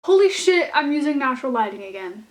Holy shit, I'm using natural lighting again.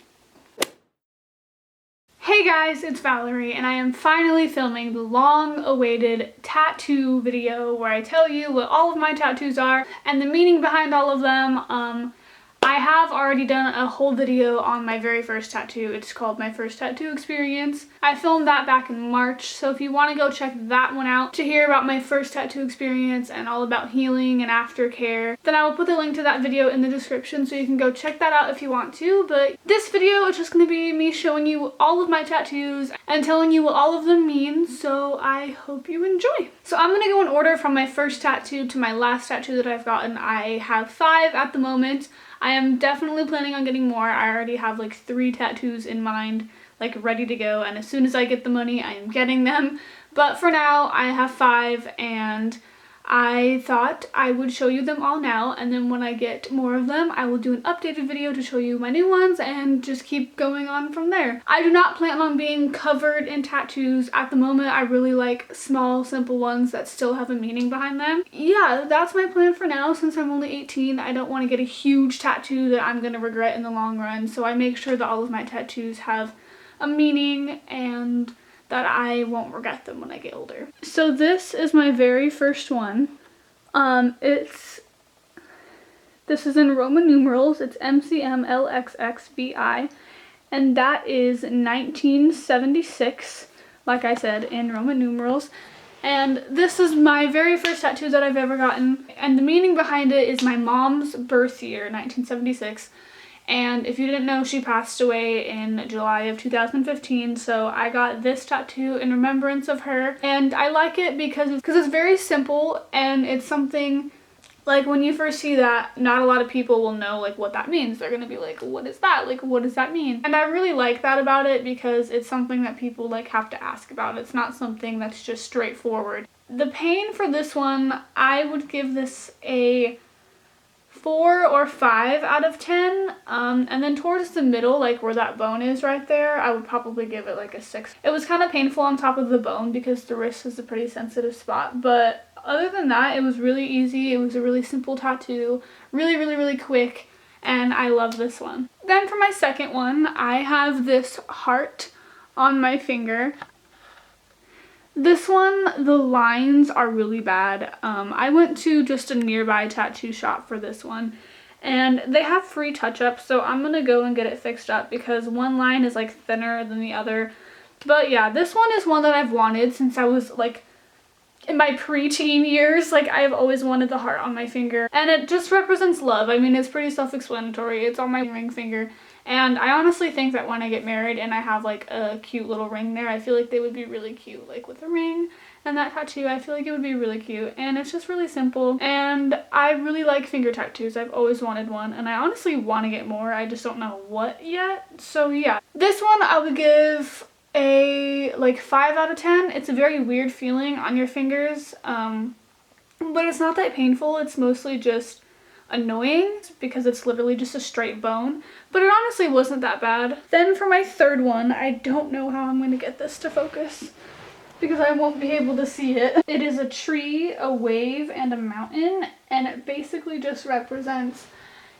Hey guys, it's Valerie, and I am finally filming the long-awaited tattoo video where I tell you what all of my tattoos are and the meaning behind all of them. I have already done a whole video on my very first tattoo. It's called My First Tattoo Experience. I filmed that back in March, so if you want to go check that one out to hear about my first tattoo experience and all about healing and aftercare, then I will put the link to that video in the description so you can go check that out if you want to. But this video is just going to be me showing you all of my tattoos and telling you what all of them mean, so I hope you enjoy. So I'm going to go in order from my first tattoo to my last tattoo that I've gotten. I have 5 at the moment. I am definitely planning on getting more. I already have like 3 tattoos in mind, like ready to go, and as soon as I get the money, I am getting them. But for now, I have 5, and I thought I would show you them all now, and then when I get more of them, I will do an updated video to show you my new ones and just keep going on from there. I do not plan on being covered in tattoos at the moment. I really like small, simple ones that still have a meaning behind them. Yeah, that's my plan for now. Since I'm only 18, I don't want to get a huge tattoo that I'm going to regret in the long run, so I make sure that all of my tattoos have a meaning and that I won't regret them when I get older. So this is my very first one. This is in Roman numerals. It's MCMLXXVI, and that is 1976, like I said, in Roman numerals. And this is my very first tattoo that I've ever gotten, and the meaning behind it is my mom's birth year, 1976. And if you didn't know, she passed away in July of 2015, so I got this tattoo in remembrance of her. And I like it because it's very simple, and it's something, like, when you first see that, not a lot of people will know, like, what that means. They're gonna be like, what is that? Like, what does that mean? And I really like that about it because it's something that people, like, have to ask about. It's not something that's just straightforward. The pain for this one, I would give this a 4 or 5 out of 10, and then towards the middle, like where that bone is right there, I would probably give it like a 6. It was kind of painful on top of the bone because the wrist is a pretty sensitive spot, but other than that, it was really easy. It was a really simple tattoo, really quick, and I love this one. Then for my second one, I have this heart on my finger. This one, the lines are really bad. I went to just a nearby tattoo shop for this one, and they have free touch-ups, so I'm gonna go and get it fixed up because one line is like thinner than the other. But yeah, this one is one that I've wanted since I was like in my preteen years. Like, I've always wanted the heart on my finger, and it just represents love. I mean, it's pretty self-explanatory. It's on my ring finger. And I honestly think that when I get married and I have like a cute little ring there, I feel like they would be really cute, like with a ring and that tattoo. I feel like it would be really cute, and it's just really simple, and I really like finger tattoos. I've always wanted one, and I honestly want to get more. I just don't know what yet. So yeah, this one I would give a like 5 out of 10. It's a very weird feeling on your fingers, but it's not that painful. It's mostly just annoying because it's literally just a straight bone, but it honestly wasn't that bad. Then for my third one, I don't know how I'm going to get this to focus because I won't be able to see it. It is a tree, a wave, and a mountain, and it basically just represents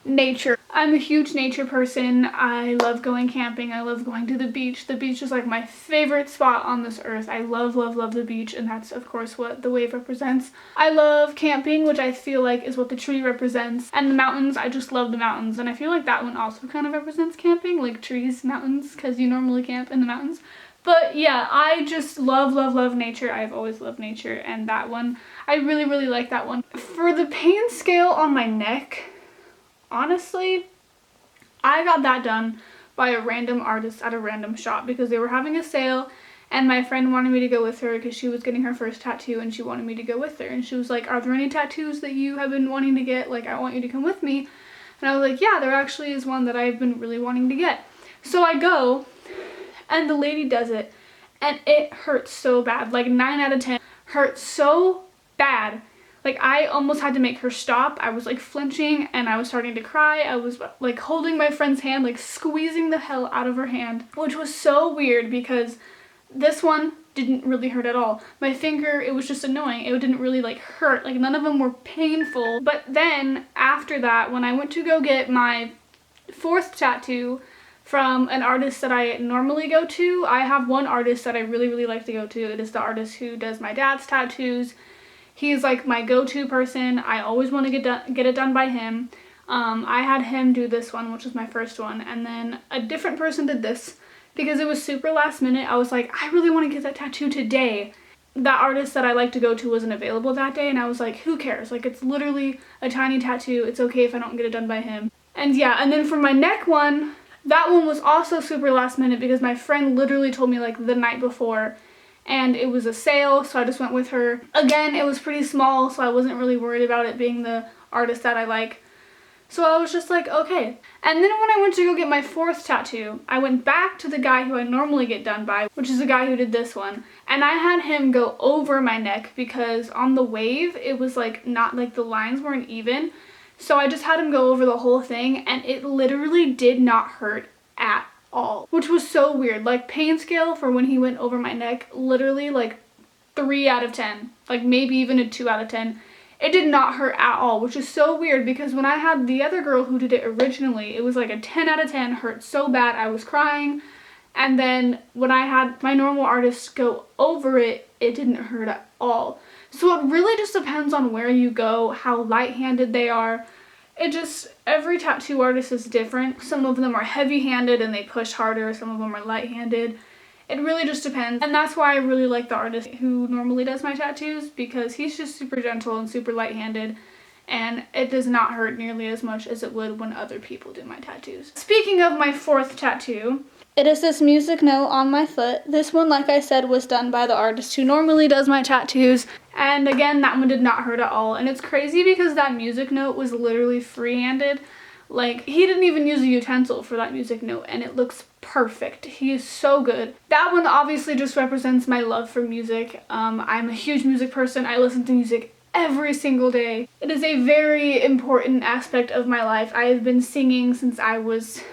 nature. I'm a huge nature person. I love going camping. I love going to the beach. The beach is like my favorite spot on this earth. I love the beach, and that's of course what the wave represents. I love camping, which I feel like is what the tree represents. And the mountains, I just love the mountains, and I feel like that one also kind of represents camping, like trees, mountains, because you normally camp in the mountains. But yeah, I just love nature. I've always loved nature, and that one, I really like that one. For the pain scale on my neck, honestly, I got that done by a random artist at a random shop because they were having a sale, and my friend wanted me to go with her because she was getting her first tattoo and she wanted me to go with her. And she was like, are there any tattoos that you have been wanting to get? Like, I want you to come with me. And I was like, yeah, there actually is one that I've been really wanting to get. So I go, and the lady does it, and it hurts so bad. Like 9 out of 10 hurts so bad. Like, I almost had to make her stop. I was like flinching and I was starting to cry. I was like holding my friend's hand, like squeezing the hell out of her hand, which was so weird because this one didn't really hurt at all. My finger, it was just annoying. It didn't really like hurt. Like, none of them were painful. But then after that, when I went to go get my fourth tattoo from an artist that I normally go to. I have one artist that I really like to go to. It is the artist who does my dad's tattoos. He's like my go-to person. I always want to get it done by him. I had him do this one, which was my first one, and then a different person did this because it was super last minute. I was like, I really want to get that tattoo today. That artist that I like to go to wasn't available that day, and I was like, who cares? Like, it's literally a tiny tattoo. It's okay if I don't get it done by him. And yeah, and then for my neck one, that one was also super last minute because my friend literally told me like the night before, and it was a sale, so I just went with her. Again, it was pretty small, so I wasn't really worried about it being the artist that I like. So I was just like, okay. And then when I went to go get my fourth tattoo, I went back to the guy who I normally get done by, which is the guy who did this one. And I had him go over my neck because on the wave, it was like not like the lines weren't even. So I just had him go over the whole thing, and it literally did not hurt at all, which was so weird. Like, pain scale for when he went over my neck, literally like 3 out of 10, like maybe even a 2 out of 10. It did not hurt at all, which is so weird because when I had the other girl who did it originally, it was like a 10 out of 10, hurt so bad I was crying. And then when I had my normal artist go over it, it didn't hurt at all. So it really just depends on where you go, how light-handed they are. Every tattoo artist is different. Some of them are heavy-handed and they push harder, some of them are light-handed. It really just depends, and that's why I really like the artist who normally does my tattoos, because he's just super gentle and super light-handed, and it does not hurt nearly as much as it would when other people do my tattoos. Speaking of my fourth tattoo, it is this music note on my foot. This one, like I said, was done by the artist who normally does my tattoos, and again, that one did not hurt at all. And it's crazy because that music note was literally free-handed. Like, he didn't even use a utensil for that music note, and it looks perfect. He is so good. That one obviously just represents my love for music. I'm a huge music person. I listen to music every single day. It is a very important aspect of my life. I have been singing since I was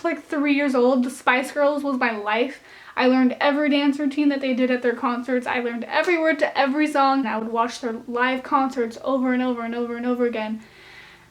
like 3 years old. The Spice Girls was my life. I learned every dance routine that they did at their concerts. I learned every word to every song, and I would watch their live concerts over and over and over and over again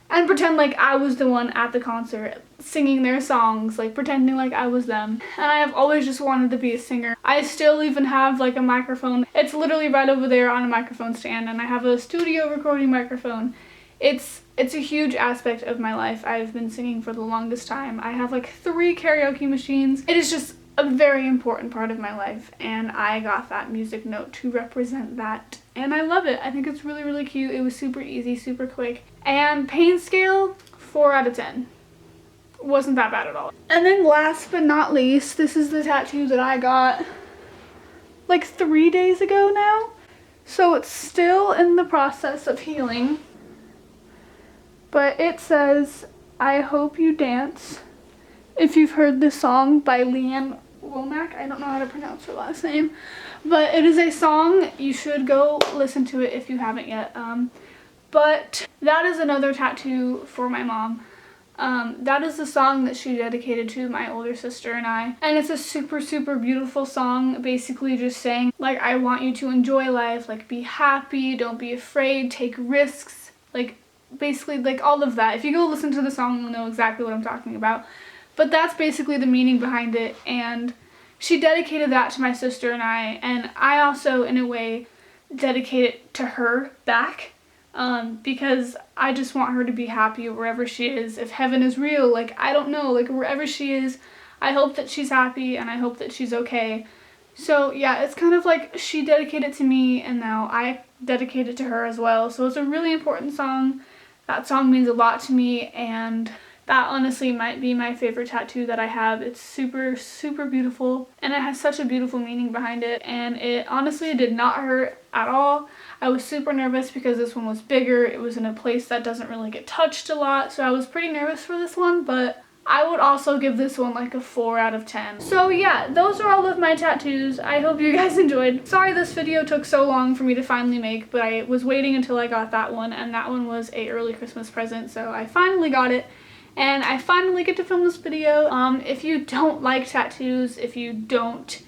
and pretend like I was the one at the concert singing their songs, like pretending like I was them. And I have always just wanted to be a singer. I still even have like a microphone. It's literally right over there on a microphone stand, and I have a studio recording microphone. It's a huge aspect of my life. I've been singing for the longest time. I have like 3 karaoke machines. It is just a very important part of my life, and I got that music note to represent that, and I love it. I think it's really cute. It was super easy, super quick, and pain scale 4 out of 10. Wasn't that bad at all. And then last but not least, this is the tattoo that I got like 3 days ago now, so it's still in the process of healing, but it says, "I hope you dance." If you've heard this song by Leanne Womack, I don't know how to pronounce her last name, but it is a song. You should go listen to it if you haven't yet. But that is another tattoo for my mom. That is the song that she dedicated to my older sister and I, and it's a super beautiful song, basically just saying like, I want you to enjoy life, like be happy, don't be afraid, take risks, like basically like all of that. If you go listen to the song, you'll know exactly what I'm talking about. But that's basically the meaning behind it, and she dedicated that to my sister and I also, in a way, dedicate it to her back, because I just want her to be happy wherever she is. If heaven is real, like, I don't know, like, wherever she is, I hope that she's happy, and I hope that she's okay. So, yeah, it's kind of like she dedicated it to me, and now I dedicate it to her as well. So it's a really important song. That song means a lot to me, and that honestly might be my favorite tattoo that I have. It's super beautiful, and it has such a beautiful meaning behind it, and it honestly did not hurt at all. I was super nervous because this one was bigger. It was in a place that doesn't really get touched a lot, so I was pretty nervous for this one, but I would also give this one like a 4 out of 10. So yeah, those are all of my tattoos. I hope you guys enjoyed. Sorry this video took so long for me to finally make, but I was waiting until I got that one, and that one was a early Christmas present, so I finally got it. And I finally get to film this video. If you don't like tattoos, if you don't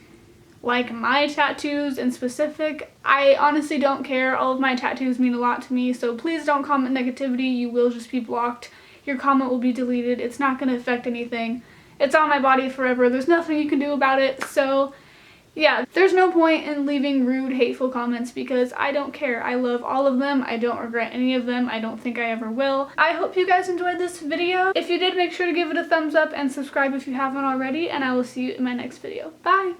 like my tattoos in specific, I honestly don't care. All of my tattoos mean a lot to me, so please don't comment negativity. You will just be blocked. your comment will be deleted. It's not going to affect anything. It's on my body forever. There's nothing you can do about it. So yeah, there's no point in leaving rude, hateful comments because I don't care. I love all of them. I don't regret any of them. I don't think I ever will. I hope you guys enjoyed this video. If you did, make sure to give it a thumbs up and subscribe if you haven't already, and I will see you in my next video. Bye!